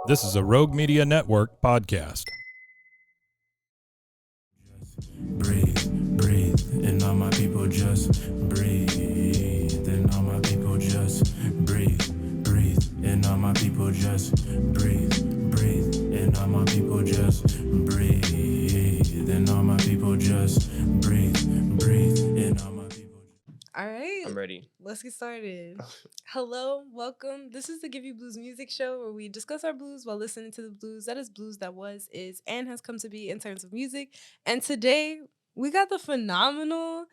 This is a Rogue Media Network podcast. Breathe, breathe, and all my people just breathe. And all my people just breathe, breathe, and all my people just breathe, breathe, and all my people just breathe. And all my people just breathe, breathe, and all my people. All right. I'm ready. Let's get started. Hello, welcome. This is the Give You Blues music show where we discuss our blues while listening to the blues. That is blues that was, is, and has come to be in terms of music. And today we got the phenomenal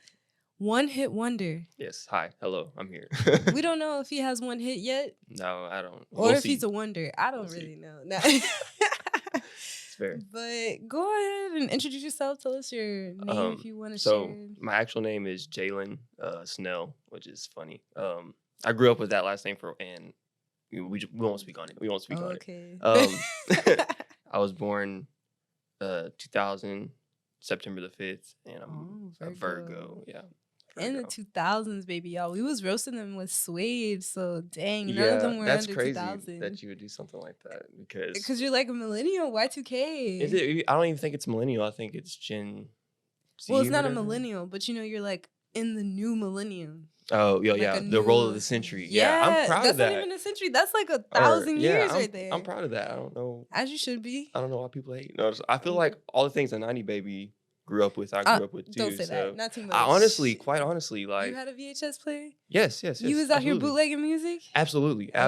OneHitWonder. Yes. Hi. Hello. I'm here. We don't know if he has one hit yet No, I don't. or We'll if see. he's a wonder. I don't We'll see. really know. No. It's fair. But go ahead and introduce yourself. Tell us your name if you want to So share. my actual name is Jalen Snell, which is funny. I grew up with that last name and we won't speak on it. We won't speak on Okay. it. I was born 2000 September the 5th, and I'm a Virgo. Yeah. In the Virgo. 2000s, baby, y'all. We was roasting them with Suede, so dang, none Yeah, of them were that's under crazy 2000. that you would do something like that because Because you're like a millennial, Y2K. is it? I don't even think it's millennial. I think it's Gen Z. Well, it's or not a whatever. millennial, but you're like in the new millennium. Oh, Like yeah, a the role of new- the century. Yeah, I'm proud that's of that. not even a century. That's like 1,000 years right there. I'm proud of that. I don't know. As you should be. I don't know why people hate. No, I feel like all the things a 90 baby grew up with, I grew up with too. Don't say so that. Not too much. I honestly, quite honestly, like you had a VHS player? yes. You was out here absolutely. bootlegging music? Absolutely. Oh.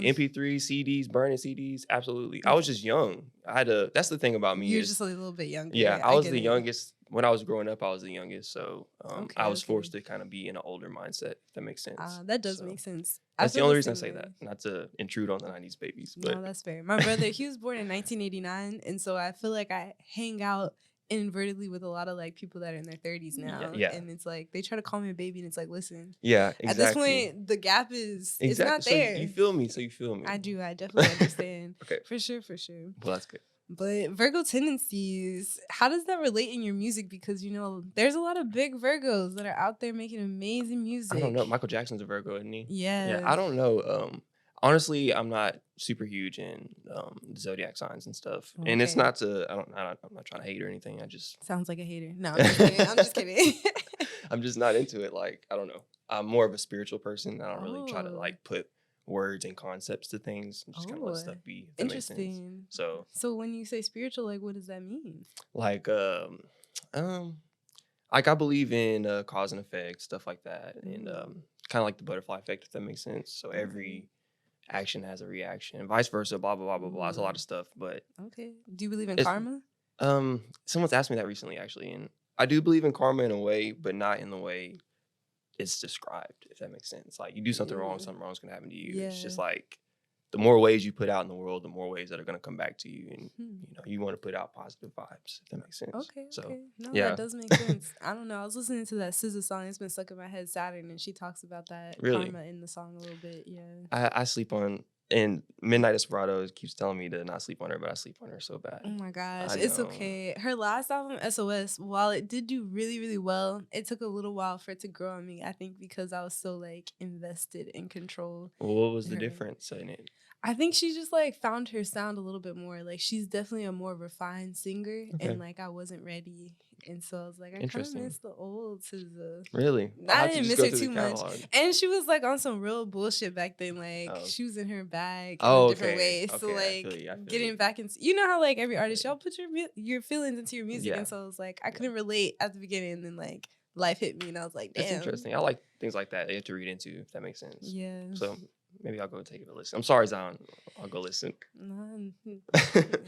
MP3, CDs, burning CDs. Absolutely. I was just young. I had to. That's the thing about me. You're is, just a little bit younger. yeah, I was get the it. youngest. When I was growing up, I was the youngest. So Okay, I was okay. forced to kind of be in an older mindset, if that makes sense. That does So make sense. That's the feel only reason I same say way. that. Not to intrude on the 90s babies. But No, that's fair. My brother, he was born in 1989, and so I feel like I hang out inadvertently with a lot of like people that are in their 30s now. Yeah. And it's like they try to call me a baby, and it's like, listen, yeah, exactly. at this point, the gap is it's not So you- there. you feel me. So you feel me. I do. I definitely understand. Okay. For sure. Well, that's good. But Virgo tendencies, how does that relate in your music? Because there's a lot of big Virgos that are out there making amazing music. I don't know. Michael Jackson's a Virgo, isn't he? Yeah. Yeah. I don't know. Honestly, I'm not super huge in zodiac signs and stuff, and it's Okay. not to. I'm not trying to hate or anything. I just Sounds like a hater. No, I'm just kidding. I'm just kidding. I'm just not into it. Like I don't know. I'm more of a spiritual person. I don't really try to Oh. like put words and concepts to things. And just kind of let Oh, stuff be. If that makes sense. Interesting. So So when you say spiritual, like what does that mean? like like I believe in cause and effect, stuff like that, and kind of like the butterfly effect, if that makes sense. So every action has a reaction, vice versa, blah blah blah blah blah. It's a lot of stuff, but Okay. Do you believe in It's- karma? someone's asked me that recently actually, and I do believe in karma in a way, but not in the way it's described, if that makes sense. Like you do something wrong, Yeah. something wrong's gonna happen to you. It's Yeah. just like the more ways you put out in the world, the more ways that are gonna come back to you, and Hmm. you want to put out positive vibes, if that makes sense. Okay. So Okay. No, yeah. that does make sense. I don't know. I was listening to that SZA song. It's been stuck in my head, Saturn, and she talks about that Really? karma in the song a little bit. Yeah. I sleep on, and Midnight Desperado keeps telling me to not sleep on her, but I sleep on her so bad. Oh my gosh, I it's know. okay. Her last album, SOS, while it did do really, really well, it took a little while for it to grow on me. I think because I was so like invested in control. Well, what was the Her- difference in it? I think she just like found her sound a little bit more. Like she's definitely a more refined singer, Okay. and like I wasn't ready, and so I was like, I kind of Interesting. miss the old SZA. Really? I I'll have to didn't just miss go it through the too much. catalog. And she was like on some real bullshit back then. Like Oh. she was in her bag in Oh, a different okay. way. So Okay, I like feel you, I feel getting you. back into, you know how like every artist, y'all put your feelings into your music. Yeah. And so it was like I couldn't relate at the beginning, and then like life hit me, and I was like, damn. It's interesting. I like things like that. You have to read into, if that makes sense. Yeah. So maybe I'll go take a listen. I'm sorry, Zion. I'll go listen. No,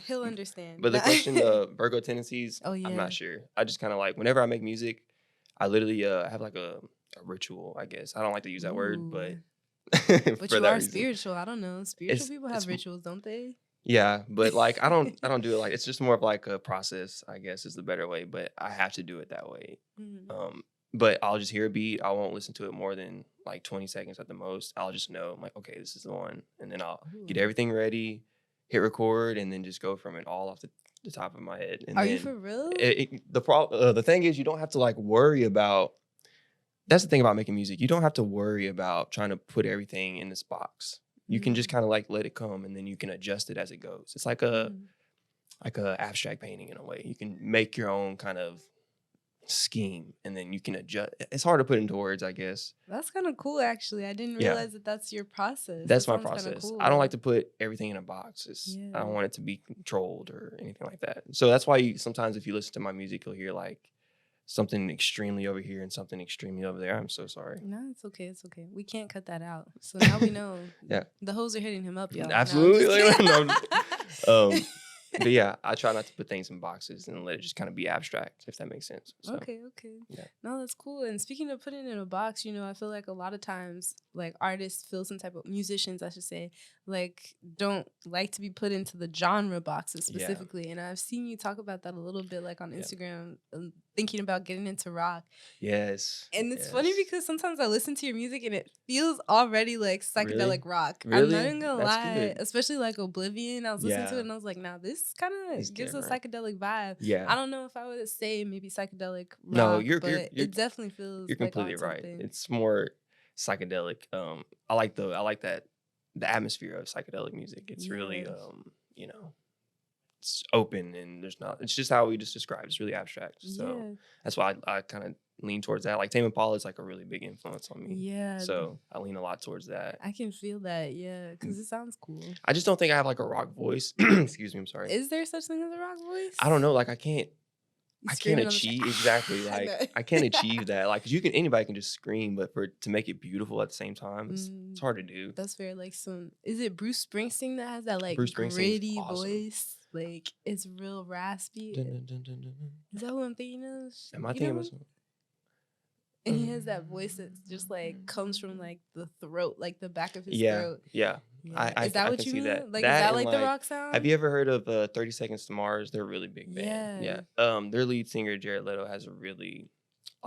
he'll understand. But the question, Virgo tendencies, Oh, yeah. I'm not sure. I just kind of like, whenever I make music, I literally have like a ritual, I guess. I don't like to use that word, but Ooh. for But you that are reason. spiritual. I don't know. Spiritual people it's have rituals, don't they? Yeah, but like I don't do it like, it's just more of like a process, I guess is the better way, but I have to do it that way. Mhm. But I'll just hear a beat. I won't listen to it more than like 20 seconds at the most. I'll just know, I'm like, okay, this is the one. And then I'll get Ooh. everything ready, hit record, and then just go from it all off the top of my head. And Are then you for real? the thing is, you don't have to like worry about. That's the thing about making music. You don't have to worry about trying to put everything in this box. You can just kind of like let it come, and then you can adjust it as it goes. It's like a abstract painting in a way. You can make your own kind of scheme, and then you can adjust. It's hard to put into words, I guess. That's kind of cool, actually. I didn't Yeah. realize that that's your process. That's That my sounds kinda process. cool. I don't like to put everything in a box. I don't want it to be controlled or anything like that. So that's why sometimes if you listen to my music, you'll hear like something extremely over here and something extremely over there. I'm so sorry. No, it's okay. It's okay. We can't cut that out. So now we know. Yeah. The hoes are hitting him up, y'all. Absolutely. No, I'm just kidding. But yeah, I try not to put things in boxes and let it just kind of be abstract, if that makes sense. So, Okay. yeah. No, that's cool. And speaking of putting it in a box, I feel like a lot of times, like artists feel some type of musicians, I should say, like don't like to be put into the genre boxes Yeah. specifically. And I've seen you talk about that a little bit, like on Yeah. Instagram, thinking about getting into rock. Yes. And it's funny because sometimes I listen to your music and it feels already like psychedelic Really? rock. Really? I'm not even gonna That's lie, good. especially like Oblivion. I was listening to Yeah. it and I was like, now this kind It's of gives different. a psychedelic vibe. Yeah. I don't know if I would say maybe psychedelic rock, No, but it definitely feels. You're like completely on right. something. It's more psychedelic. I like that the atmosphere of psychedelic music. It's really it's open and it's just how we just described. It's really abstract. So that's why I kind of lean towards that. Like Tame Impala is like a really big influence on me. Yeah. So I lean a lot towards that. I can feel that, yeah, because it sounds cool. I just don't think I have like a rock voice. Excuse me, I'm sorry. Is there such thing as a rock voice? I don't know. Like I can't Screaming on the achieve track. exactly. I know. Like I can't achieve that. Like 'cause anybody can just scream, but to make it beautiful at the same time, it's hard to do. That's fair. Like is it Bruce Springsteen that has that like Bruce Springsteen's gritty awesome. voice? Like it's real raspy. Dun, dun, dun, dun, dun, dun. Is that who I'm thinking of? Am I You know thinking who? of some- And he has that voice that just like comes from like the throat, like the back of his Yeah, throat. yeah. Is that I what can you see mean? that. Like That is that and, like the rock sound? Have you ever heard of 30 Seconds to Mars? They're a really big band. Yeah. Their lead singer Jared Leto has a really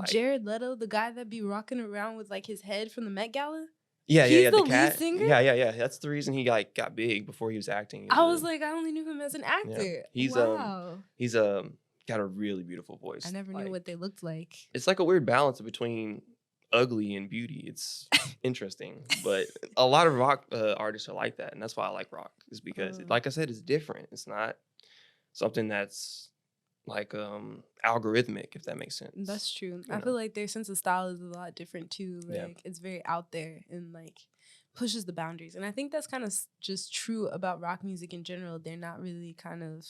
Jared Leto, the guy that be rocking around with like his head from the Met Gala? Yeah, He's the the lead cat. singer? Yeah. That's the reason he like got big before he was acting. I was like, I only knew him as an actor. He's wow. he's got a really beautiful voice. I never knew what they looked like. It's like a weird balance between ugly and beauty. It's interesting, but a lot of rock artists are like that, and that's why I like rock. Is because, like I said, it's different. It's not something that's like algorithmic, if that makes sense. That's true. I feel like their sense of style is a lot different too. Like it's very out there and like pushes the boundaries. And I think that's kind of just true about rock music in general. They're not really kind of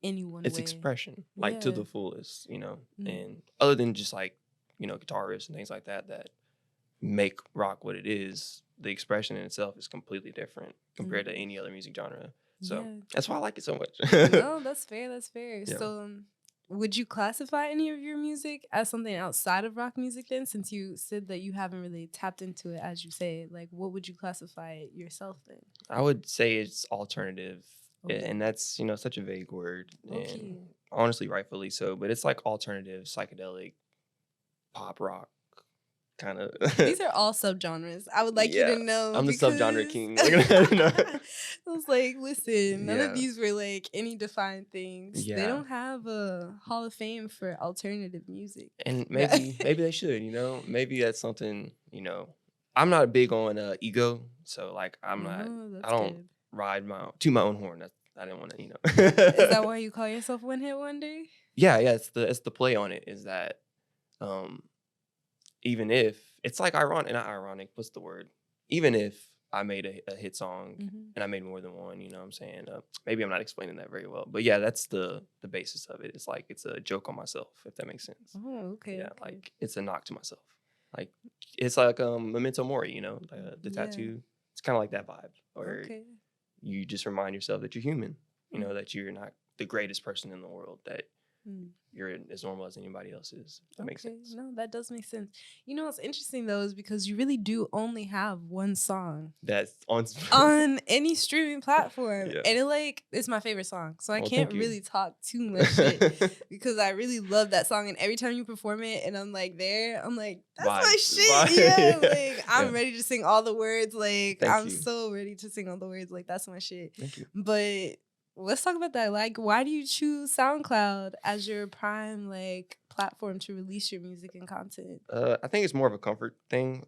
any one it's way. expression, like to the fullest, and other than just like guitarists and things like that make rock what it is, the expression in itself is completely different compared to any other music genre. So that's why I like it so much. No, that's fair. Yeah. So would you classify any of your music as something outside of rock music then, since you said that you haven't really tapped into it, as you say? Like, what would you classify it yourself then? I would say it's alternative. And that's, such a vague word. And honestly, rightfully so. But it's like alternative, psychedelic, pop rock kind of. These are all subgenres. I would like you to know. I'm the subgenre king. I was like, listen, none of these were like any defined things. They don't have a Hall of Fame for alternative music. And maybe they should, Maybe that's something, I'm not big on ego. So like I don't ride to my own horn. I didn't want to, Is that why you call yourself OneHitWonder? Yeah. It's the play on it is that, even if it's like not ironic, what's the word? Even if I made a hit song and I made more than one, you know what I'm saying? Maybe I'm not explaining that very well, but yeah, that's the basis of it. It's like, it's a joke on myself, if that makes sense. Oh, okay. Yeah. Like it's a knock to myself. Like it's like memento mori, the tattoo. It's kind of like that vibe where you just remind yourself that you're human, that you're not the greatest person in the world, that you're as normal as anybody else is. That makes sense. No, that does make sense. What's interesting though is because you really do only have one song that's on any streaming platform, and it's my favorite song. So I can't really talk too much shit because I really love that song, and every time you perform it, and I'm like, that's my shit. Yeah, I'm ready to sing all the words. I'm so ready to sing all the words. That's my shit. Thank you. But let's talk about that. Why do you choose SoundCloud as your prime platform to release your music and content? I think it's more of a comfort thing.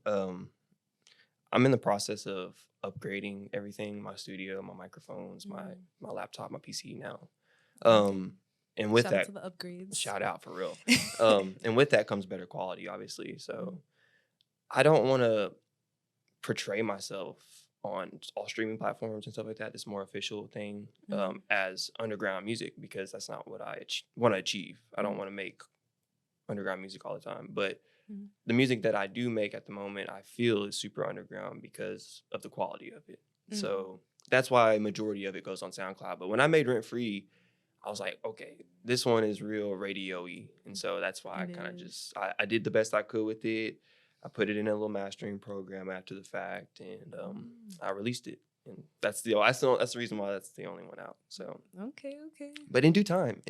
I'm in the process of upgrading everything, my studio, my microphones, my laptop, my PC now. And with shout out that, to the upgrades. shout out for real. And with that comes better quality, obviously. So I don't want to portray myself on all streaming platforms and stuff like that, this more official thing, as underground music, because that's not what I want to achieve. I don't want to make underground music all the time, but the music that I do make at the moment, I feel is super underground because of the quality of it. So that's why a majority of it goes on SoundCloud. But when I made Rent Free, I was like, okay, this one is real radio-y. And so that's why I kind of just, I did the best I could with it. I put it in a little mastering program after the fact, and I released it. And that's the reason why that's the only one out. So okay. But in due time,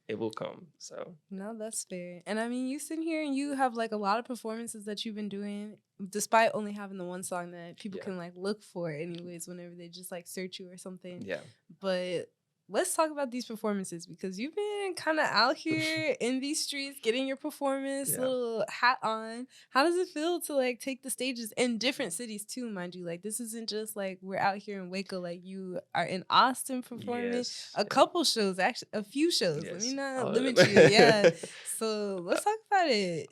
it will come. So no, that's fair. And I mean, you sit here and you have like a lot of performances that you've been doing, despite only having the one song that people can like look for anyways whenever they just like search you or something. Yeah. But let's talk about these performances, because you've been kind of out here in these streets getting your performance little hat on. How does it feel to like take the stages in different cities too, mind you? Like, this isn't just like we're out here in Waco. Like, you are in Austin performing a couple shows, actually a few shows. Let me not limit you. Yeah. So let's talk about it.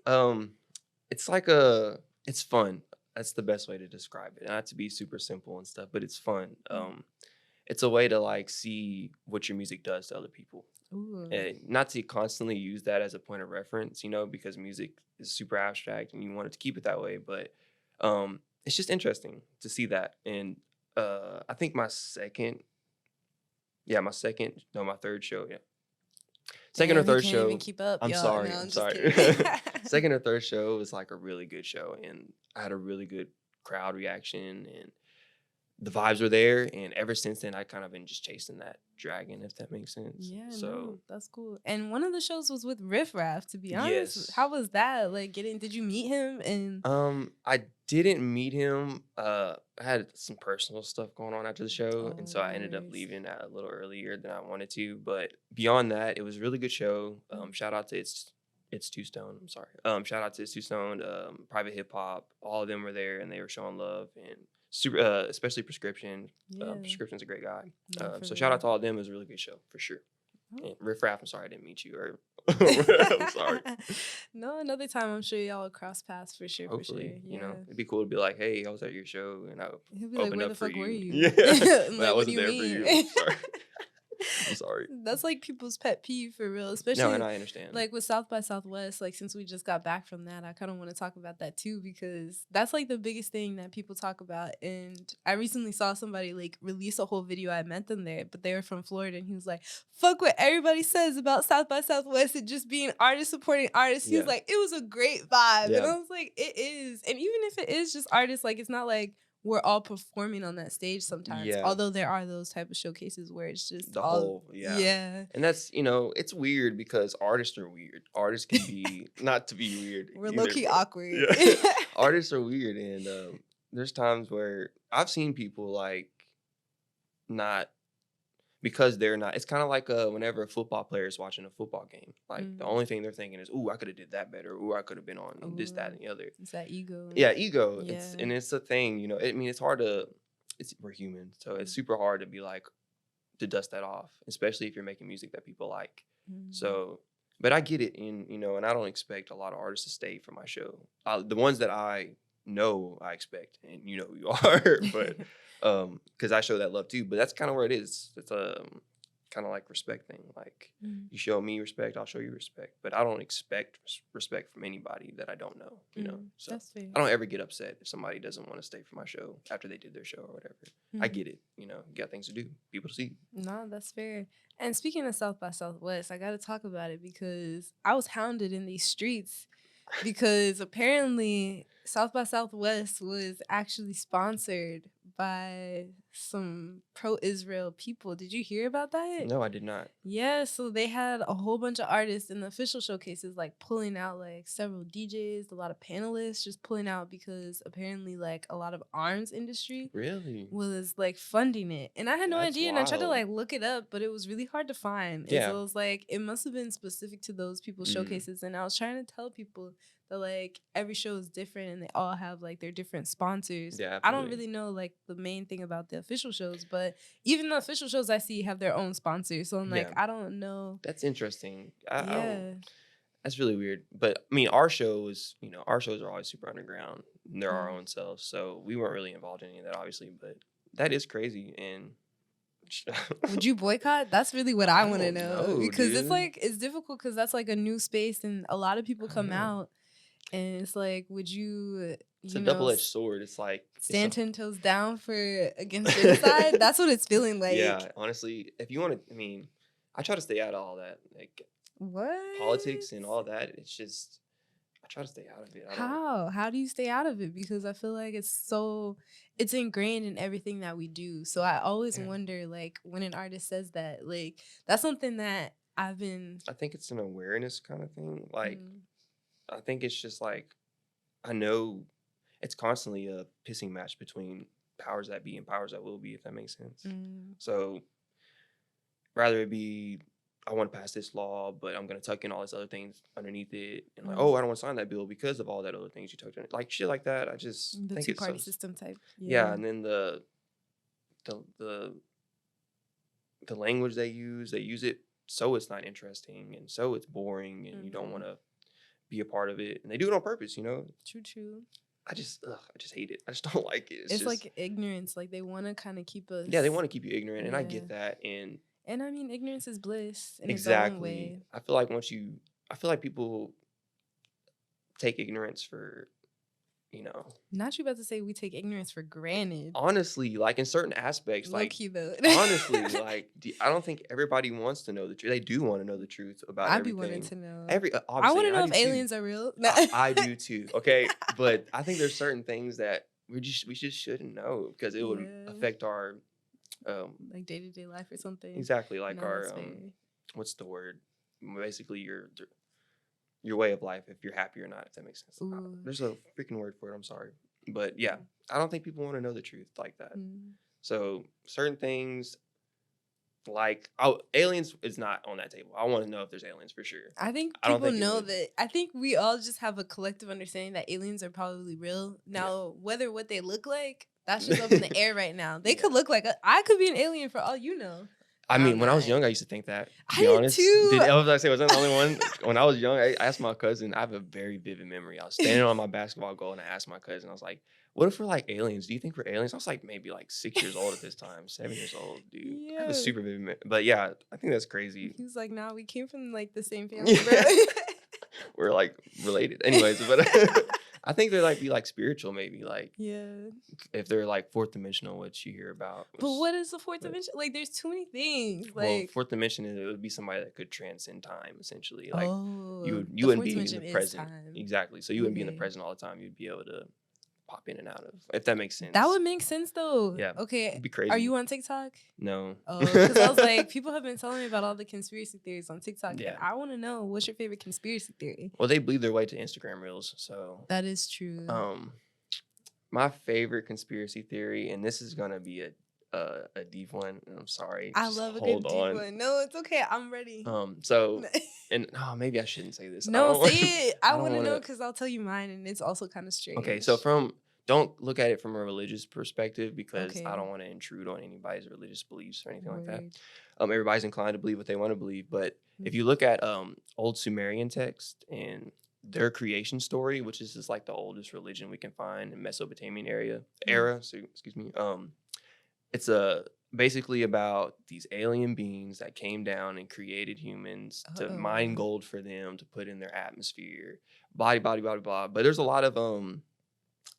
It's like it's fun. That's the best way to describe it. Not to be super simple and stuff, but it's fun. It's a way to like see what your music does to other people. And not to constantly use that as a point of reference, because music is super abstract and you want it to keep it that way. But it's just interesting to see that. And I think my third show. Yeah. Second or third show. Even keep up, I'm sorry. No, I'm sorry. Second or third show was like a really good show, and I had a really good crowd reaction, and the vibes were there. And ever since then, I kind of been just chasing that dragon, if that makes sense. Yeah, no, that's cool. And one of the shows was with Riff Raff, to be honest. Yes. How was that? Like, did you meet him? And I didn't meet him. I had some personal stuff going on after the show, and so I ended up leaving a little earlier than I wanted to. But beyond that, it was a really good show. Shout out to It's Two Stone. I'm sorry. Shout out to It's Two Stone, Private Hip Hop. All of them were there, and they were showing love, and super, especially Prescription. Prescription's a great guy. So shout out to all of them. It was a really good show for sure. And Riff Raff, I'm sorry I didn't meet you. I'm sorry. No, another time I'm sure y'all will cross paths for sure. Hopefully, it'd be cool to be like, hey, I was at your show, and I he'll be like, where the fuck were you? Yeah, like, I wasn't there for you. I'm sorry. I'm sorry. That's like people's pet peeve for real, especially. No, and I understand. Like with South by Southwest, like since we just got back from that, I kind of want to talk about that too, because that's like the biggest thing that people talk about. And I recently saw somebody like release a whole video. I met them there, but they were from Florida, and he was like, "Fuck what everybody says about South by Southwest and just being artists supporting artists." He was like, "It was a great vibe," and I was like, "It is." And even if it is just artists, like it's not like we're all performing on that stage sometimes. Although there are those type of showcases where it's just the whole, And that's, it's weird because artists are weird. Artists can be, not to be weird. We're low-key awkward. Yeah. Artists are weird. And there's times where I've seen people like not, because they're not, it's kind of like whenever a football player is watching a football game. Like the only thing they're thinking is, ooh, I could have did that better. Ooh, I could have been on this, that, and the other. It's that ego. Yeah, ego. Yeah. It's a thing, I mean, it's hard to, we're human. So it's super hard to be like, to dust that off, especially if you're making music that people like. So, but I get it. And, and I don't expect a lot of artists to stay for my show. The ones that I know, I expect, and you know who you are, but because I show that love too. But that's kind of where it is. It's a kind of like respect thing. Like you show me respect, I'll show you respect. But I don't expect respect from anybody that I don't know. So that's fair. I don't ever get upset if somebody doesn't want to stay for my show after they did their show or whatever. I get it. You got things to do, people to see. No, that's fair. And speaking of South by Southwest, I got to talk about it because I was hounded in these streets because apparently South by Southwest was actually sponsored by some pro-Israel people. Did you hear about that? No, I did not. Yeah, so they had a whole bunch of artists in the official showcases like pulling out like several DJs, a lot of panelists just pulling out because apparently like a lot of arms industry Really was like funding it. And I had no That's idea, and I tried to wild. like look it up, but it was really hard to find. And Yeah. so it was like it must have been specific to those people's showcases. And I was trying to tell people that like every show is different and they all have like their different sponsors. Yeah, I don't absolutely. really know like the main thing about the official shows, but even the official shows I see have their own sponsors. So I'm like, Yeah. I don't know. That's interesting. I Yeah. don't, that's really weird. But I mean, our shows, our shows are always super underground. And they're our own selves. So we weren't really involved in any of that, obviously. But that is crazy. And Would you boycott? That's really what I want to don't know. know, Because dude. it's like, it's difficult because that's like a new space and a lot of people I come know. out. And it's like, would you, It's you a know, double-edged sword. It's like stand 10 toes down for against genocide? That's what it's feeling like. yeah, honestly, if you want to, I mean, I try to stay out of all that, like What? politics and all that. It's just, I try to stay out of it. I don't, How do you stay out of it? Because I feel like it's ingrained in everything that we do. So I always Yeah. wonder, like, when an artist says that, like, that's something that I've been. I think it's an awareness kind of thing. Like, Mm, I think it's just like, I know it's constantly a pissing match between powers that be and powers that will be, if that makes sense. mm, So rather it be, I want to pass this law, but I'm going to tuck in all these other things underneath it. And like, Mm. oh, I don't want to sign that bill because of all that other things you tucked in. Like shit like that. I just the think it's so, two-party system type. yeah. And then the language they use it so it's not interesting and so it's boring and you don't want to be a part of it. And they do it on purpose, True. I just hate it. I just don't like it. It's just, like ignorance. Like they want to kind of keep us. yeah, they want to keep you ignorant, and I Yeah. get that. And And I mean, ignorance is bliss in its own exactly, way. I feel like people take ignorance for, Not you about to say we take ignorance for granted. honestly, like in certain aspects, Low like key though. honestly, like I don't think everybody wants to know the truth. They do want to know the truth about I'd be everything. wanting to know. I I want to know if do too. aliens are real. I do too. Okay, but I think there's certain things that we just shouldn't know because it would Yeah. affect our Like day-to-day life or something. exactly like No, our that's fair. what's the word? Basically your way of life, if you're happy or not, if that makes sense. Ooh. There's a freaking word for it. I'm sorry, but yeah, I don't think people want to know the truth like that. Mm. So certain things, like aliens, is not on that table. I want to know if there's aliens for sure. I think I don't people think it know would. that. I think we all just have a collective understanding that aliens are probably real. Now, whether what they look like, that's just up in the air right now. They could look like I could be an alien for all you know. I mean, when I was not. young, I used to think that. To I be did honest, too. was I the only one? When I was young, I asked my cousin. I have a very vivid memory. I was standing on my basketball goal and I asked my cousin. I was like, "What if we're like aliens? Do you think we're aliens?" I was like maybe like 6 years old at this time, 7 years old, dude. I have Yeah. a super vivid memory. But yeah, I think that's crazy. He was like, "Nah, we came from like the same family, bro." We're like related, anyways. But I think they're like be like spiritual, maybe like Yeah. if they're like fourth dimensional, which you hear about. But what is the fourth dimension? Like, there's too many things. Well, Like, fourth dimension it would be somebody that could transcend time, essentially. Like oh, you the wouldn't fourth be in dimension the is present. time. Exactly. So you wouldn't be in the Okay. present all the time. You'd be able to pop in and out of, if that makes sense. That would make sense though. Yeah. Okay. It'd be crazy. Are you on TikTok? No. Oh, because I was like, people have been telling me about all the conspiracy theories on TikTok. Yeah. And I want to know, what's your favorite conspiracy theory? Well, they bleed their way to Instagram Reels. So That is true. my favorite conspiracy theory, and this is gonna be a deep one, and I'm sorry. I just love a hold good on. deep one. No, it's okay. I'm ready. So and maybe I shouldn't say this. No, say it. I don't want to know wanna- because I'll tell you mine, and it's also kind of strange. Okay, so don't look at it from a religious perspective because Okay. I don't want to intrude on anybody's religious beliefs or anything like that. Word. Everybody's inclined to believe what they want to believe, but if Mm. you look at old Sumerian text and their creation story, which is just like the oldest religion we can find in Mesopotamian era, so excuse me, it's basically about these alien beings that came down and created humans to mine gold for them to put in their atmosphere, blah. But there's a lot of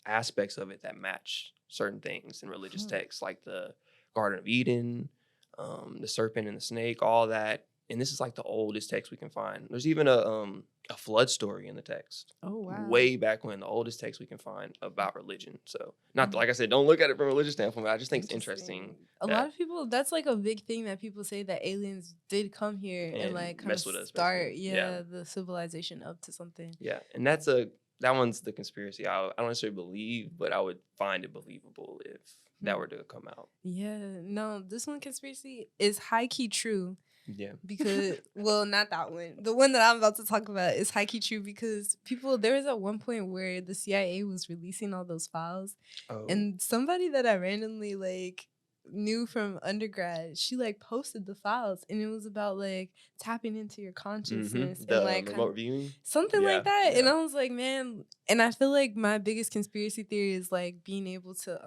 aspects of it that match certain things in religious texts, like the Garden of Eden, the serpent and the snake, all that and this is like the oldest text we can find. There's even a flood story in the text. Oh wow. Way back when, the oldest text we can find about religion. So not like I said, don't look at it from a religious standpoint. But I just think it's interesting. A lot of people, that's like a big thing that people say, that aliens did come here and like kind of start the civilization up to something. Yeah, and that one's the conspiracy I don't necessarily believe, but I would find it believable if that were to come out. Yeah, no, this one conspiracy is high-key true. Yeah. Because, well, not that one. The one that I'm about to talk about is high-key true because there was at one point where the CIA was releasing all those files. Oh. And somebody that I randomly, like, knew from undergrad, she, like, posted the files. And it was about, like, tapping into your consciousness. Mm-hmm. And, like, remote viewing? Something like that. Yeah. And I was like, man. And I feel like my biggest conspiracy theory is, like, being able to,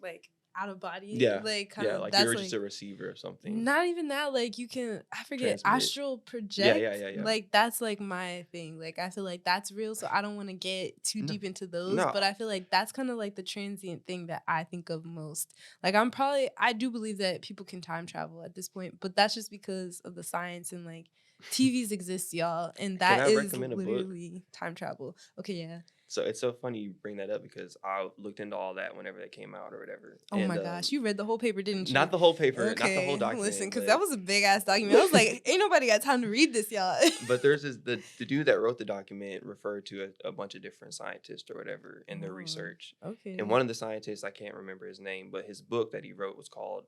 like, out of body, like kind of, like you're just a receiver or something. Not even that, like you can, I forget, astral project. Yeah. Like that's like my thing. Like I feel like that's real, so I don't want to get too deep into those. But I feel like that's kind of like the transient thing that I think of most. Like I do believe that people can time travel at this point, but that's just because of the science and like TVs exist, y'all, and that is literally time travel. Okay, yeah. So it's so funny you bring that up because I looked into all that whenever they came out or whatever. Oh my gosh, you read the whole paper, didn't you? Not the whole paper, not the whole document. Listen, because that was a big ass document. I was like, ain't nobody got time to read this, y'all. But there's the dude that wrote the document referred to a bunch of different scientists or whatever in their research. Okay. And one of the scientists, I can't remember his name, but his book that he wrote was called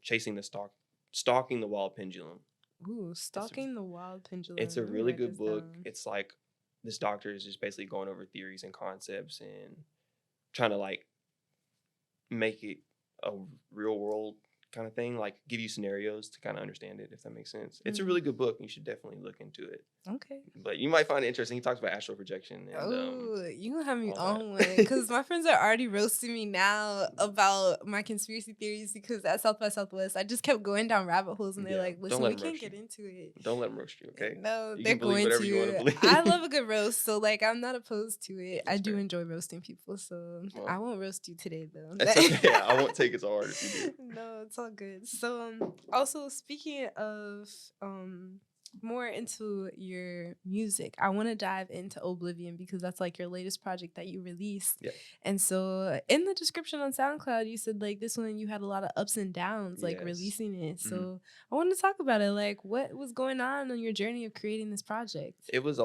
Stalking the Wild Pendulum. Ooh, Stalking the Wild Pendulum. It's a really good book. It's like this doctor is just basically going over theories and concepts and trying to like make it a real world kind of thing, like give you scenarios to kind of understand it, if that makes sense. It's a really good book. You should definitely look into it. Okay. But you might find it interesting. He talks about astral projection. And, you gonna have me on one because my friends are already roasting me now about my conspiracy theories because at South by Southwest, I just kept going down rabbit holes and they're like, listen, we can't get into it. Don't let them roast you, okay? No, they're going to. I love a good roast, so like I'm not opposed to it. I do enjoy roasting people, so I won't roast you today though. That's okay. I won't take it so hard if you do. No, it's all good. So also speaking of more into your music, I want to dive into Oblivion because that's like your latest project that you released. Yeah. And so in the description on SoundCloud, you said like this one you had a lot of ups and downs like releasing it. So I wanted to talk about it. Like what was going on your journey of creating this project? It was a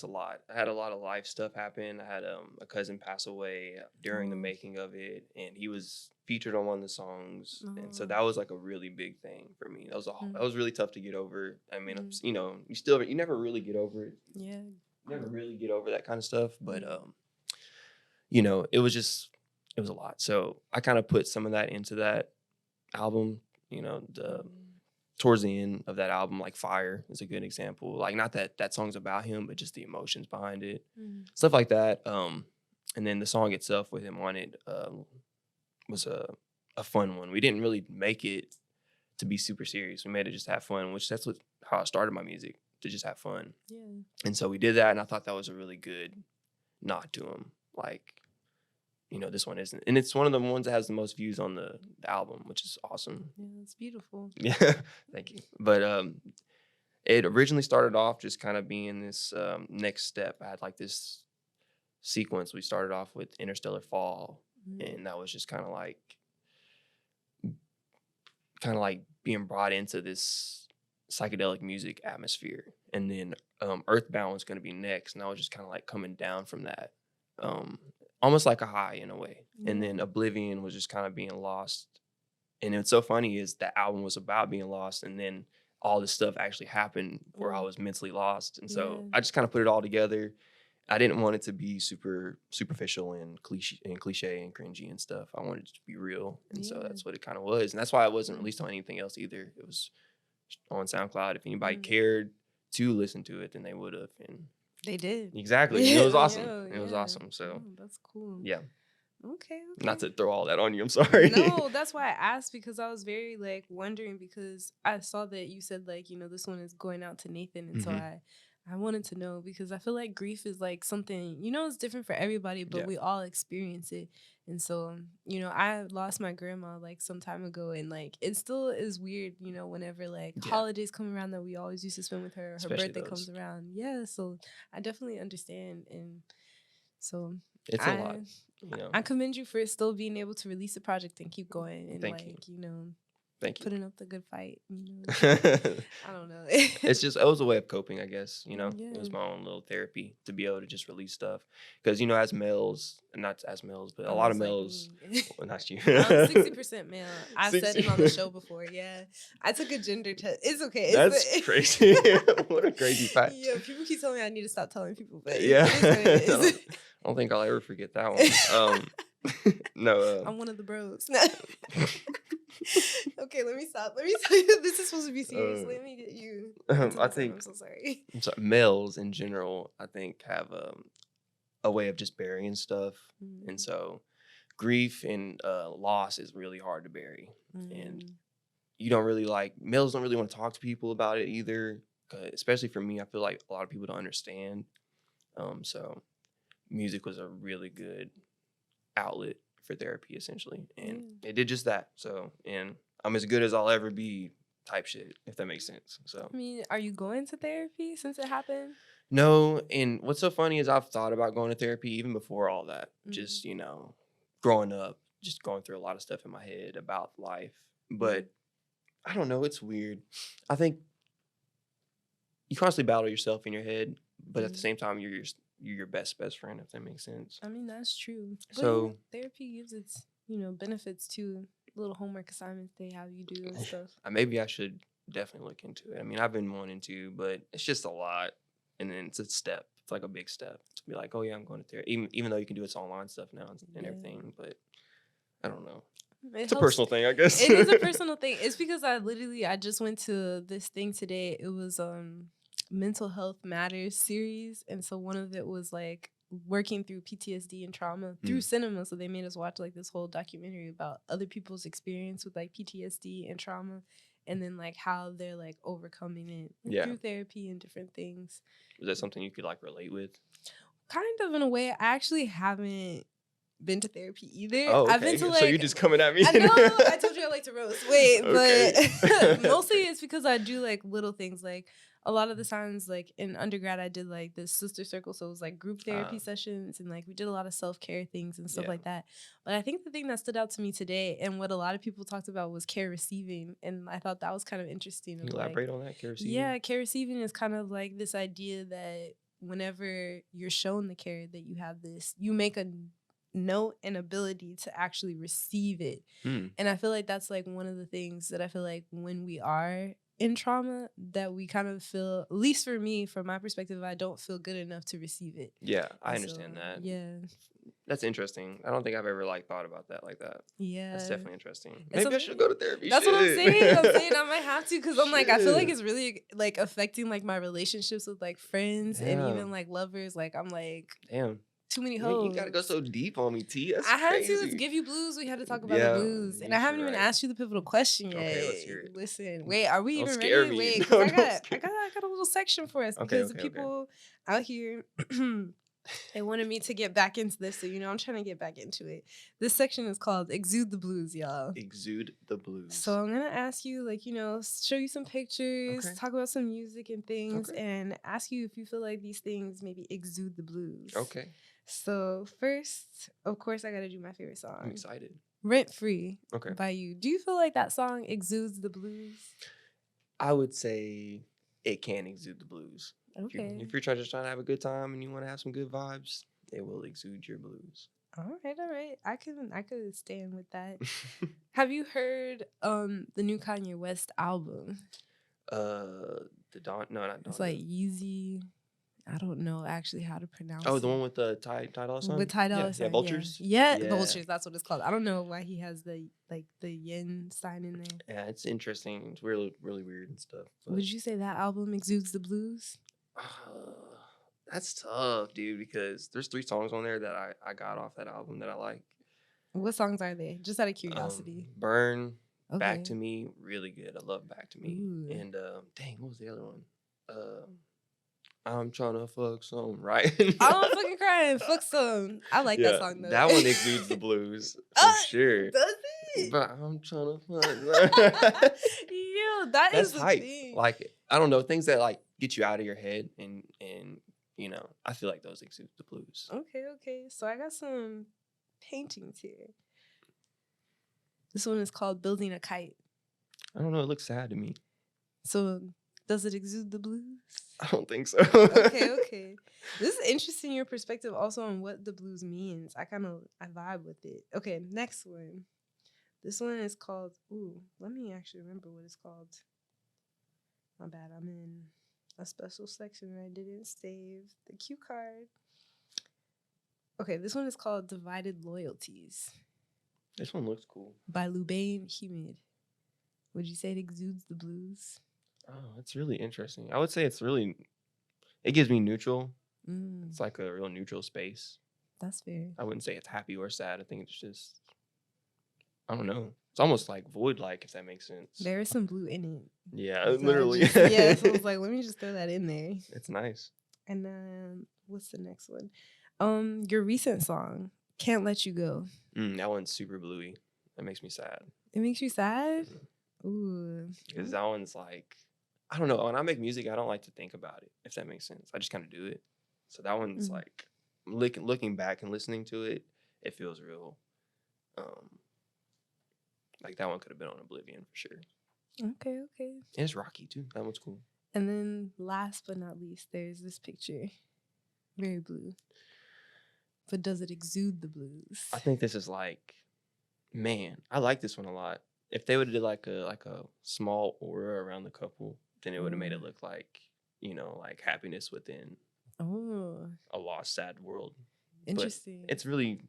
lot. I had a lot of life stuff happen. I had a cousin pass away during the making of it, and he was featured on one of the songs, and so that was like a really big thing for me. That was really tough to get over. I mean, you know, you never really get over it. Yeah, never really get over that kind of stuff. But you know, it was a lot. So I kind of put some of that into that album. You know, towards the end of that album, like Fire is a good example. Like not that song's about him, but just the emotions behind it, stuff like that. And then the song itself with him on it was a fun one. We didn't really make it to be super serious. We made it just have fun, which that's how I started my music, to just have fun. Yeah. And so we did that, and I thought that was a really good nod to him. Like, you know, this one isn't. And it's one of the ones that has the most views on the album, which is awesome. Yeah, it's beautiful. Yeah, thank you. But it originally started off just kind of being this next step. I had like this sequence. We started off with Interstellar Fall, and that was just kind of like being brought into this psychedelic music atmosphere. And then Earthbound was going to be next, and I was just kind of like coming down from that, almost like a high in a way. And then Oblivion was just kind of being lost. And what's so funny is that album was about being lost, and then all this stuff actually happened where I was mentally lost. And so I just kind of put it all together. I didn't want it to be super superficial and cliche and cringy and stuff. I wanted it to be real. And so that's what it kind of was. And that's why it wasn't released on anything else either. It was on SoundCloud. If anybody cared to listen to it, then they would have. And they did. Exactly. It was awesome. It was awesome. So that's cool. Yeah. Okay. Not to throw all that on you. I'm sorry. No, that's why I asked, because I was very like wondering, because I saw that you said like, you know, this one is going out to Nathan. And so I I wanted to know because I feel like grief is like something, it's different for everybody, but Yeah. we all experience it. And so, I lost my grandma like some time ago, and like it still is weird, whenever like holidays come around that we always used to spend with her. Especially birthday those. comes around. Yeah. So I definitely understand. And so it's a lot, I commend you for still being able to release a project and keep going and Thank you. Thank you. putting up the good fight. I don't know. It was a way of coping, I guess. Yeah. It was my own little therapy to be able to just release stuff. Because as males, not as males, but a lot of males, well, not you. I'm 60% male. I've said it on the 60. show before. Yeah, I took a gender test. It's okay. That's crazy. What a crazy fact. Yeah, people keep telling me I need to stop telling people, but Yeah. it is what it is. I don't think I'll ever forget that one. No. I'm one of the bros. Okay, let me stop. Let me tell you, this is supposed to be serious. Let me get you. I think I'm so sorry. males in general, I think, have a way of just burying stuff, and so grief and loss is really hard to bury, and males don't really want to talk to people about it either. Especially for me, I feel like a lot of people don't understand. So music was a really good outlet for therapy, essentially, and it did just that. So, and I'm as good as I'll ever be type shit, if that makes sense. So, I mean, are you going to therapy since it happened? No, and what's so funny is I've thought about going to therapy even before all that. Just, growing up, just going through a lot of stuff in my head about life. But I don't know, it's weird. I think you constantly battle yourself in your head, but at the same time, you're your best friend, if that makes sense. I mean, that's true. So therapy gives its, benefits too. Little homework assignments they have you do and stuff. Maybe I should definitely look into it. I mean, I've been wanting to, but it's just a lot. And then it's a step. It's like a big step to be like, oh yeah, I'm going to therapy. Even though you can do it online stuff now and everything, but I don't know. It's a personal thing, I guess. It is a personal thing. It's because I just went to this thing today. It was Mental Health Matters series, and so one of it was like working through PTSD and trauma through cinema. So they made us watch like this whole documentary about other people's experience with like PTSD and trauma, and then like how they're like overcoming it through therapy and different things. Is that something you could like relate with? Kind of, in a way. I actually haven't been to therapy either. Oh, okay. I've been to like. So you're just coming at me. I know. I told you I like to roast. Wait, but mostly it's because I do like little things. Like a lot of the times, like in undergrad, I did like this sister circle, so it was like group therapy sessions, and like we did a lot of self-care things and stuff like that. But I think the thing that stood out to me today, and what a lot of people talked about, was care receiving, and I thought that was kind of interesting. Can you elaborate on that, care receiving? Yeah, care receiving is kind of like this idea that whenever you're shown the care, that you have this, you make a note and ability to actually receive it. And I feel like that's like one of the things that I feel like when we are in trauma, that we kind of feel, at least for me, from my perspective, I don't feel good enough to receive it. Yeah, I understand that. Yeah. That's interesting. I don't think I've ever like thought about that like that. Yeah. That's definitely interesting. Maybe I should go to therapy. That's what I'm saying. I'm saying I might have to, because I'm like, I feel like it's really like affecting like my relationships with like friends and even like lovers. Like I'm like, damn. Too many hoes. You gotta go so deep on me, T. That's I had crazy. to give you blues. We had to talk about the blues, and I haven't even asked you the pivotal question yet. Okay, let's hear it. Listen, wait, are we even scare ready? me. Wait, No, I got a little section for us because the people out here they wanted me to get back into this, so I'm trying to get back into it. This section is called "Exude the Blues," y'all. Exude the blues. So I'm gonna ask you, like, show you some pictures, talk about some music and things, and ask you if you feel like these things maybe exude the blues. Okay. So first, of course, I gotta do my favorite song. I'm excited. Rent Free Okay. by you. Do you feel like that song exudes the blues? I would say it can exude the blues. Okay. If you're just trying to have a good time and you want to have some good vibes, it will exude your blues. All right. I could stand with that. Have you heard the new Kanye West album? Not Dawn. It's like Yeezy. I don't know actually how to pronounce it. Oh, the one with the Ty Dolla $ign? With Ty Dolla $ign. Yeah, Vultures? Yeah, Vultures. That's what it's called. I don't know why he has the yen sign in there. Yeah, it's interesting. It's really, really weird and stuff. But would you say that album exudes the blues? That's tough, dude, because there's 3 songs on there that I got off that album that I like. What songs are they? Just out of curiosity. Burn, Back to Me, really good. I love Back to Me. And dang, what was the other one? I'm trying to fuck some, right? I'm fucking crying. Fuck some. I like that song though. That one exudes the blues for sure. Does it? But I'm trying to fuck. Yo, that's That's the hype. thing. Like, I don't know, things that like get you out of your head and I feel like those exude the blues. Okay. So I got some paintings here. This one is called Building a Kite. I don't know, it looks sad to me. So does it exude the blues? I don't think so. Okay. This is interesting, your perspective also on what the blues means. I vibe with it. Okay, next one. This one is called, let me actually remember what it's called. My bad, I'm in a special section where I didn't save the cue card. Okay, this one is called Divided Loyalties. This one looks cool. By Lubain Humid. Would you say it exudes the blues? Oh, that's really interesting. I would say it gives me neutral. It's like a real neutral space. That's fair. I wouldn't say it's happy or sad. I think it's just, I don't know. It's almost like void-like, if that makes sense. There is some blue in it. Yeah, It's literally. so I was like, let me just throw that in there. It's nice. And then, what's the next one? Your recent song, Can't Let You Go. That one's super bluey. That makes me sad. It makes you sad? Ooh. Because that one's like, I don't know. When I make music, I don't like to think about it, if that makes sense. I just kind of do it. So that one's like, looking back and listening to it, it feels real. Like that one could have been on Oblivion for sure. Okay. And it's rocky too. That one's cool. And then last but not least, there's this picture. Very blue. But does it exude the blues? I think this is like, man, I like this one a lot. If they would have did like a small aura around the couple, then it would have made it look like, like happiness within a lost, sad world. Interesting. But it's really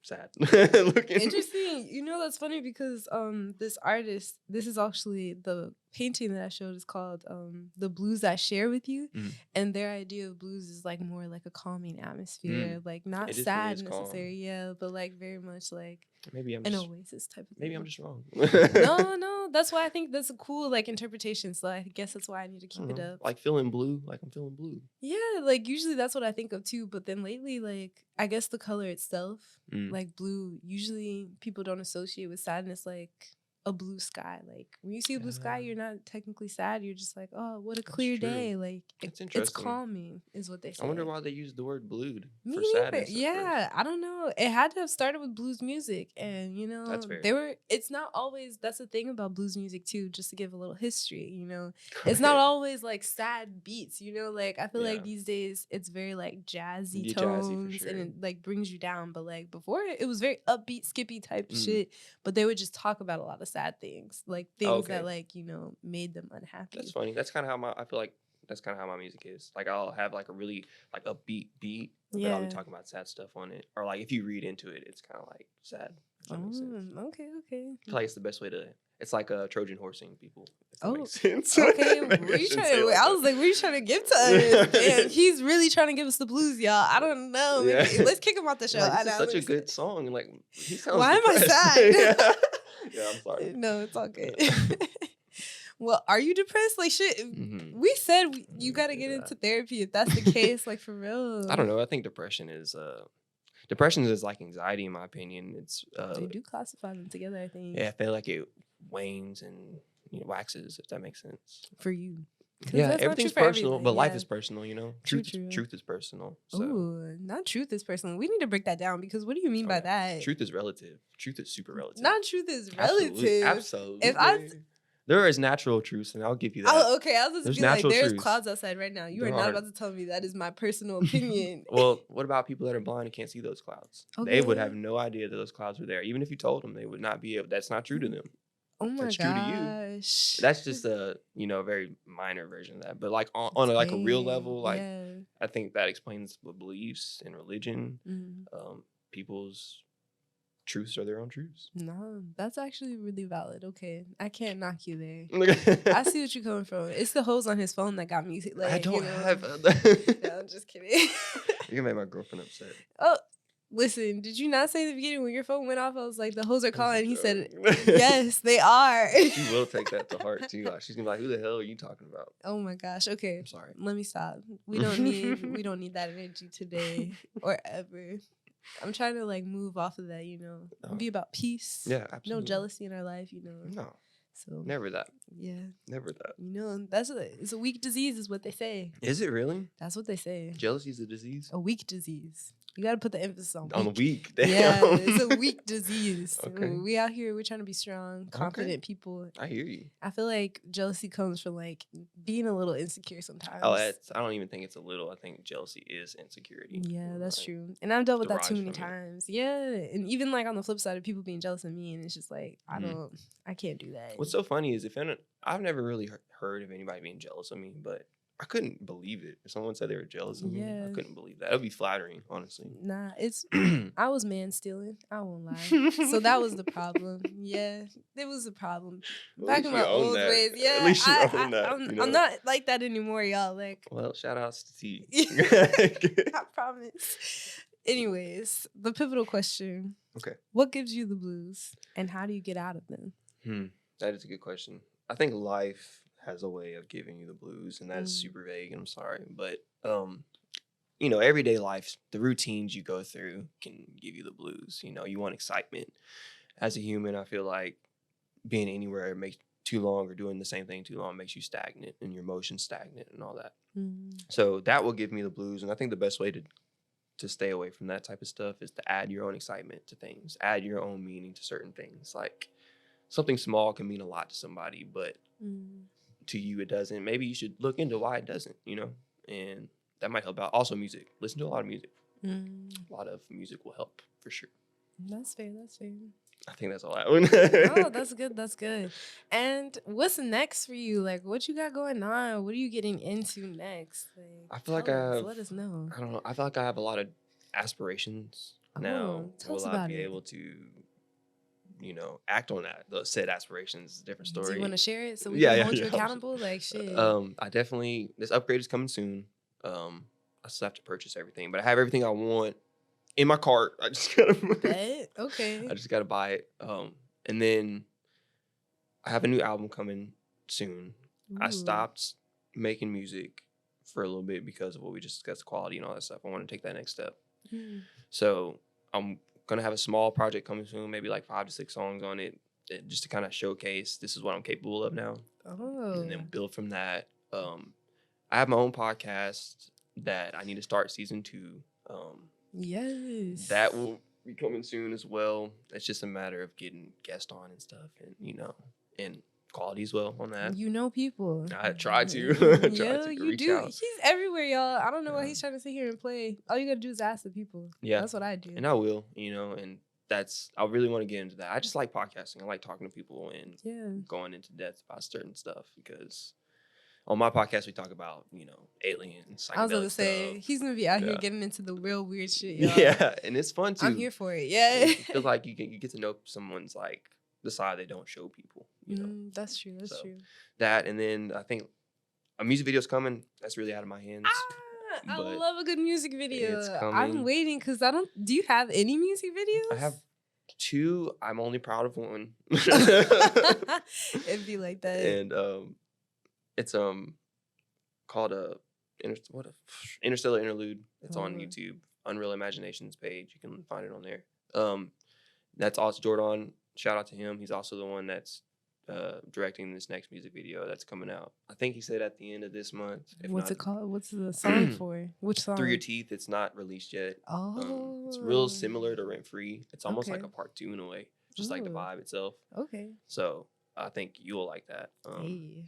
sad looking. Interesting. That's funny because this artist, this is actually the painting that I showed is called The Blues I Share With You. And their idea of blues is like more like a calming atmosphere, like not sad necessarily, but like very much like maybe I'm an just, oasis type of thing. Maybe I'm just wrong. No, that's why I think that's a cool like interpretation. So I guess that's why I need to keep it up. Like feeling blue, like I'm feeling blue. Yeah, like usually that's what I think of too. But then lately, like I guess the color itself, like blue, usually people don't associate with sadness like a blue sky. Like when you see a blue sky, you're not technically sad. You're just like, oh, what a clear day. Like it's calming is what they say. I wonder why they use the word blued for sadness. Yeah, I don't know. It had to have started with blues music, and that's fair. It's not always. That's the thing about blues music too. Just to give a little history, it's not always like sad beats. Like I feel like these days it's very like jazzy tones, and it like brings you down. But like before, it was very upbeat, skippy type shit. But they would just talk about a lot of sad things, like things that like made them unhappy. That's funny. That's kind of how I feel like that's kind of how my music is. Like I'll have like a really like a beat, but I'll be talking about sad stuff on it, or like if you read into it, it's kind of like sad. If that makes sense. Okay. I feel like it's the best way to. It's like a Trojan horsing people. If that makes sense. Okay. I was like, what are you trying to give to us? And he's really trying to give us the blues, y'all. I don't know. Yeah. Let's kick him off the show. Like, this is such a good song. Like he sounds. Why depressed. am I sad? Yeah, I'm sorry. No, it's all good. Well, are you depressed? Like shit. We said you got to get into therapy if that's the case. Like for real. I don't know. I think depression is like anxiety in my opinion. It's they do classify them together, I think. Yeah, I feel like it wanes and waxes, if that makes sense. For you. Yeah, everything's personal, but life is personal, Truth is personal. So. Ooh, not truth is personal. We need to break that down because what do you mean by that? Truth is relative. Truth is super relative. Not truth is relative. Absolutely. There is natural truths, and I'll give you that. Oh, okay. I was just be like, there's truths. clouds outside right now. You are not about to tell me that is my personal opinion. Well, what about people that are blind and can't see those clouds? Okay. They would have no idea that those clouds were there. Even if you told them, they would not be able. That's not true to them. Oh my gosh. True to you. That's just a very minor version of that. But like on like a real level, like I think that explains the beliefs in religion. People's truths are their own truths. No, that's actually really valid. Okay, I can't knock you there. I see what you're coming from. It's the hose on his phone that got me. Like, I don't have. No, I'm just kidding. You can make my girlfriend upset. Oh. Listen, did you not say in the beginning when your phone went off? I was like, the hoes are calling. He said, yes, they are. She will take that to heart too. Like, she's gonna be like, "Who the hell are you talking about?" Oh my gosh. Okay. I'm sorry. Let me stop. We don't need that energy today or ever. I'm trying to like move off of that, be about peace. Yeah, absolutely. No jealousy in our life, No. So Never that. yeah. Never that. It's a weak disease is what they say. Is it really? That's what they say. Jealousy is a disease? A weak disease. You got to put the emphasis on weak. On the weak. Damn. Yeah, it's a weak disease. Okay. We out here, we're trying to be strong, confident people. I hear you. I feel like jealousy comes from like being a little insecure sometimes. Oh, I don't even think it's a little. I think jealousy is insecurity. Yeah, that's true. And I've dealt with that too many Derives from it. times. Yeah. And even like on the flip side of people being jealous of me, and it's just like, I can't do that. What's so funny is I've never really heard of anybody being jealous of me, but I couldn't believe it. If someone said they were jealous of me, I couldn't believe that. It would be flattering, honestly. Nah, I was man stealing. I won't lie. So that was the problem. Yeah, it was the problem. Back in my old ways. Yeah, at least you own that. I'm not like that anymore, y'all. Like, well, shout outs to T. I promise. Anyways, the pivotal question. Okay. What gives you the blues, and how do you get out of them? That is a good question. I think life has a way of giving you the blues, and that's super vague, and I'm sorry. But, everyday life, the routines you go through can give you the blues. You want excitement. As a human, I feel like being anywhere makes too long or doing the same thing too long makes you stagnant and your emotions stagnant and all that. So that will give me the blues. And I think the best way to stay away from that type of stuff is to add your own excitement to things, add your own meaning to certain things. Like something small can mean a lot to somebody, but to you it doesn't. Maybe you should look into why it doesn't, and that might help out. Also music. Listen to a lot of music. A lot of music will help for sure. That's fair. I think that's all I own. Oh, that's good. That's good. And what's next for you? Like, what you got going on? What are you getting into next? Like, I feel like let us know. I don't know. I feel like I have a lot of aspirations now. Tell us Will about I be it. able to, act on that? Those said aspirations is a different story. Do you want to share it so we can hold you accountable? Like, shit. I definitely, this upgrade is coming soon. I still have to purchase everything, but I have everything I want in my cart. I just gotta Bet? Okay. I just gotta buy it. And then I have a new album coming soon. Ooh. I stopped making music for a little bit because of what we just discussed, quality and all that stuff. I want to take that next step. So I'm gonna have a small project coming soon, maybe like 5 to 6 songs on it, just to kind of showcase this is what I'm capable of now. And then build from that. I have my own podcast that I need to start season 2. Yes. That will be coming soon as well. It's just a matter of getting guests on and stuff, and and quality as well on that. People. I try to. You do. Out. He's everywhere, y'all. I don't know why he's trying to sit here and play. All you gotta do is ask the people. Yeah, that's what I do. And I will, and I really want to get into that. I just like podcasting. I like talking to people and going into depth about certain stuff because on my podcast, we talk about, aliens. I was going to say, he's going to be out here getting into the real weird shit, y'all. Yeah, and it's fun, too. I'm here for it, yeah. It feels like you get to know someone's, the side they don't show people, That's true, that's true. That, and then I think a music video's coming. That's really out of my hands. I love a good music video. It's coming. I'm waiting, because do you have any music videos? I have 2. I'm only proud of one. It'd be like that. And, it's called Interstellar Interlude. It's on YouTube, Unreal Imaginations page. You can find it on there. That's also Jordan. Shout out to him. He's also the one that's directing this next music video that's coming out. I think he said at the end of this month. What's it called? What's the song for? Which song? Through Your Teeth. It's not released yet. Oh. It's real similar to Rent Free. It's almost like a part 2 in a way, just like the vibe itself. Okay. So I think you'll like that. Hey.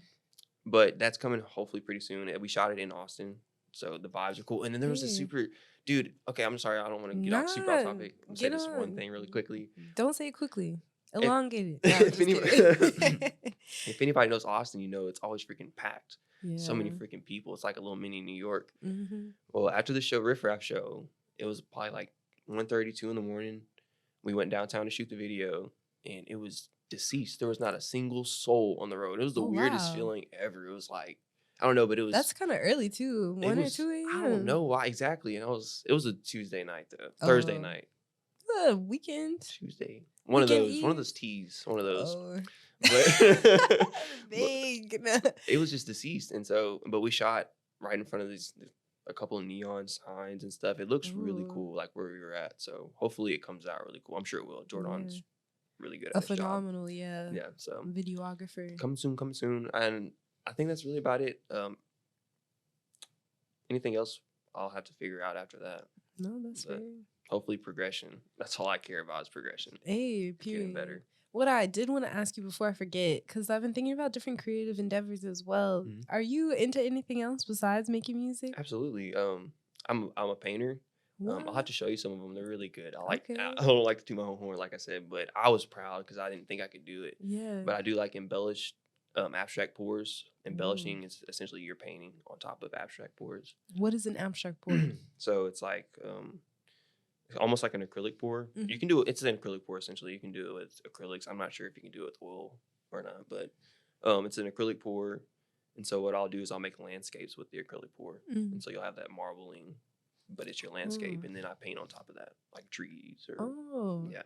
But that's coming hopefully pretty soon. We shot it in Austin, so the vibes are cool. And then there was a super dude. Okay, I'm sorry, I don't want to get super off topic. I'm say this one thing really quickly. Don't say it quickly. Elongate it. If anybody knows Austin, it's always freaking packed. Yeah. So many freaking people. It's like a little mini New York. Mm-hmm. Well, after the show, Riff Raff show, it was probably like 1:32 in the morning. We went downtown to shoot the video, and it was deceased. There was not a single soul on the road. It was the weirdest feeling ever. It was like I don't know, but it was. That's kind of early too. 1 or 2 a.m. I don't know why exactly, and it was a Tuesday night though, Thursday night, weekend, Tuesday. Weekend One of those teas, one of those. Oh. But, Big. it was just deceased, and so but we shot right in front of a couple of neon signs and stuff. It looks really cool, like where we were at. So hopefully it comes out really cool. I'm sure it will. Jordan's really good at his phenomenal job. Yeah. So videographer. Come soon, and I think that's really about it. Anything else I'll have to figure out after that. No, that's fair. Hopefully progression. That's all I care about is progression. Hey, period. Getting better. What I did want to ask you before I forget, because I've been thinking about different creative endeavors as well. Mhm. Are you into anything else besides making music? Absolutely. I'm a painter. I'll have to show you some of them. They're really good. I don't like to toot my own horn, like I said, but I was proud because I didn't think I could do it. Yeah. But I do like embellished abstract pours. Embellishing is essentially you're painting on top of abstract pours. What is an abstract pour? So it's like almost like an acrylic pour. You can do it. It's an acrylic pour essentially. You can do it with acrylics. I'm not sure if you can do it with oil or not, but it's an acrylic pour. And so what I'll do is I'll make landscapes with the acrylic pour, and so you'll have that marbling, but it's your landscape, and then I paint on top of that like trees or yeah.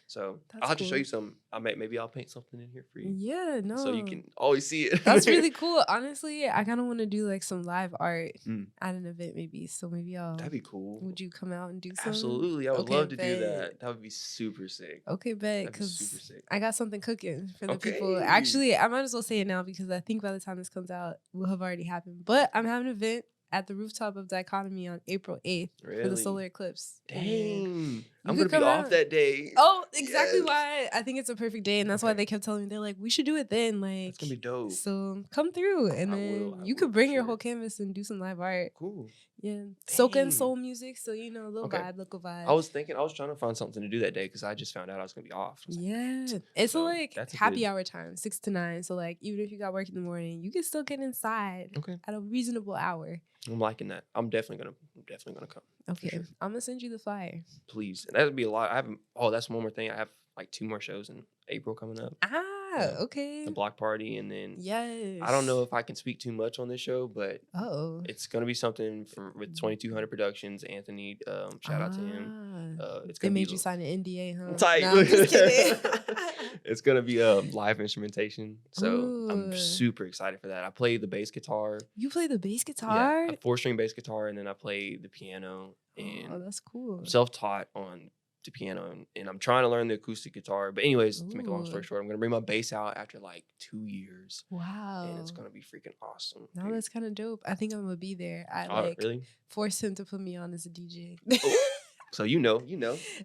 So I'll have to show you some. Maybe I'll paint something in here for you. Yeah, no. So you can always see it. That's really cool. Honestly, I kind of want to do like some live art at an event maybe. So maybe That'd be cool. Would you come out and do something? Absolutely. I would love to do that. That would be super sick. Okay, bet. Because I got something cooking for the people. Actually, I might as well say it now because I think by the time this comes out, it will have already happened. But I'm having an event at the rooftop of Dichotomy on April 8th for the solar eclipse. Dang. I'm going to be off that day. Oh, exactly why. I think it's a perfect day. And that's why they kept telling me, they're like, we should do it then. Like, it's going to be dope. So come through. And then you could bring your whole canvas and do some live art. Cool. Yeah. Soca and soul music. So, you know, local vibe. I was trying to find something to do that day because I just found out I was going to be off. Yeah. It's like happy hour time, 6 to 9. So, like, even if you got work in the morning, you can still get inside at a reasonable hour. I'm liking that. I'm definitely gonna come. Okay, sure. I'm gonna send you the flyer. Please, and that would be a lot. That's one more thing. I have like 2 more shows in April coming up. Okay. The block party, and then yes. I don't know if I can speak too much on this show, but it's gonna be something with 2200 Productions. Anthony, shout out to him. It's gonna made you sign an NDA, huh? Tight. No, I'm just kidding. It's gonna be live instrumentation, so I'm super excited for that. I play the bass guitar. You play the bass guitar? Yeah, a 4-string bass guitar, and then I play the piano. And that's cool. I'm self-taught on the piano, and I'm trying to learn the acoustic guitar. But anyways, to make a long story short, I'm gonna bring my bass out after like 2 years. Wow. And it's gonna be freaking awesome. No, that's kind of dope. I think I'm gonna be there. I really forced him to put me on as a DJ. So you know.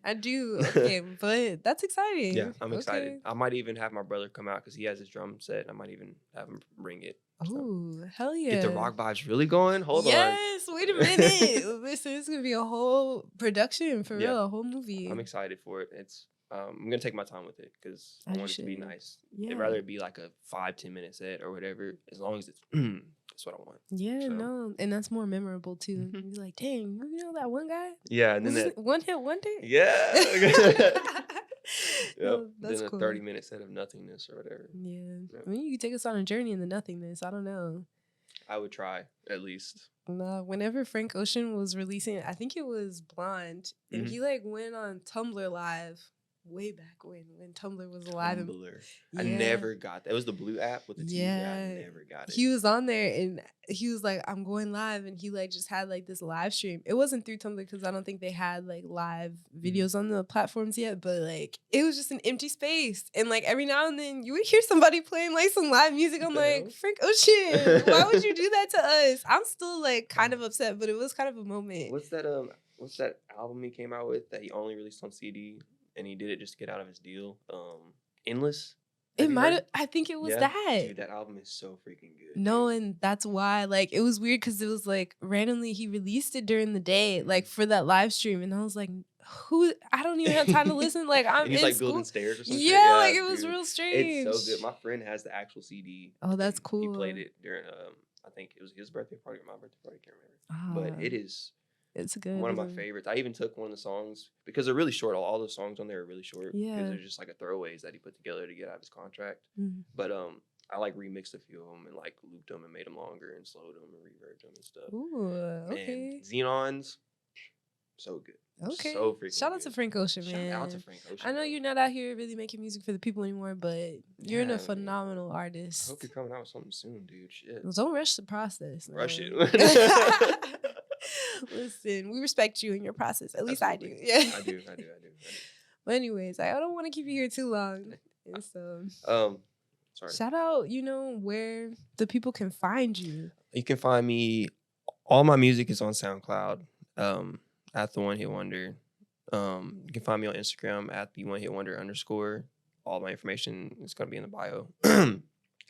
I do. Okay, but that's exciting. Yeah, I'm excited. I might even have my brother come out because he has his drum set. I might even have him bring it. Oh, hell yeah. Get the rock vibes really going. Hold on. Yes, wait a minute. Listen, it's going to be a whole production for real, a whole movie. I'm excited for it. It's I'm going to take my time with it because I want it to be nice. Yeah. I'd rather it be like a 5-10 minute set or whatever, as long as it's that's what I want. Yeah, no, and that's more memorable too. You're like, dang, you know that one guy? Yeah, and then that OneHitWonder? Yeah. No, that's then cool. A 30-minute set of nothingness or whatever. Yeah. I mean, you could take us on a journey in the nothingness. I don't know. I would try, at least. No, whenever Frank Ocean was releasing, I think it was Blonde, and he like went on Tumblr Live way back when Tumblr was alive. Tumblr. I never got that. It was the blue app with the TV. I never got it. He was on there and he was like, I'm going live. And he like just had like this live stream. It wasn't through Tumblr because I don't think they had like live videos on the platforms yet. But like it was just an empty space. And like every now and then you would hear somebody playing like some live music. I'm like, Frank Ocean, why would you do that to us? I'm still like kind of upset, but it was kind of a moment. What's that album he came out with that he only released on CD? And he did it just to get out of his deal. Endless. It might have. I think it was that. Dude, that album is so freaking good. No, and that's why. Like, it was weird because it was like randomly he released it during the day, like for that live stream, and I was like, "Who? I don't even have time to listen." Like, I'm he's in like school. building stairs or something. Yeah, like it was real strange. It's so good. My friend has the actual CD. Oh, that's cool. He played it during I think it was his birthday party or my birthday party. I can't remember. But it is. It's good. One of my favorites. I even took one of the songs because they're really short. All the songs on there are really short. Yeah. Because they're just like a throwaways that he put together to get out of his contract. Mm-hmm. But I like remixed a few of them and like looped them and made them longer and slowed them and reverbed them and stuff. Ooh, okay. And Xenons, so good. Okay. So freaking Shout out good. to Frank Ocean, man. Shout out to Frank Ocean. I know you're not out here really making music for the people anymore, but you're a Yeah, phenomenal I artist. hope you're coming out with something soon, dude. Shit. Well, don't rush the process. Rush man. it. Listen, we respect you in your process. At least Absolutely. I do. Yeah. I do. But anyways, I don't want to keep you here too long. And so, Sorry. shout out, where the people can find you. You can find me. All my music is on SoundCloud. At the OneHitWonder. You can find me on Instagram at the OneHitWonder_. All my information is going to be in the bio.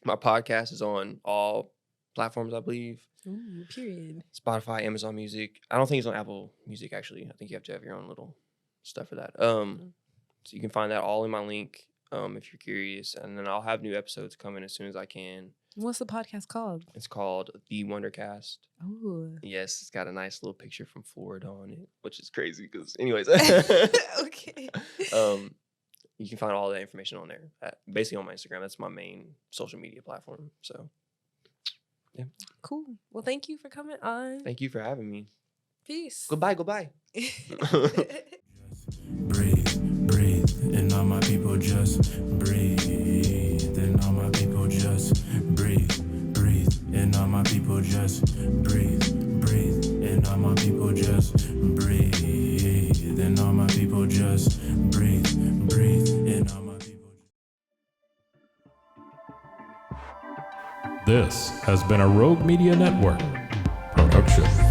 My podcast is on all platforms, I believe. Ooh, period. Spotify, Amazon Music. I don't think it's on Apple Music, actually. I think you have to have your own little stuff for that. So you can find that all in my link if you're curious. And then I'll have new episodes coming as soon as I can. What's the podcast called? It's called The Wondercast. Oh. Yes, it's got a nice little picture from Florida on it, which is crazy because, anyways. Okay. You can find all that information on there. Basically on my Instagram. That's my main social media platform. So, yeah. Cool. Well, thank you for coming on. Thank you for having me. Peace. Goodbye. Breathe, and all my people just breathe. And all my people just breathe, and all my people just breathe, and all my people just breathe. And all my people just breathe, and all my people. This has been a Rogue Media Network production.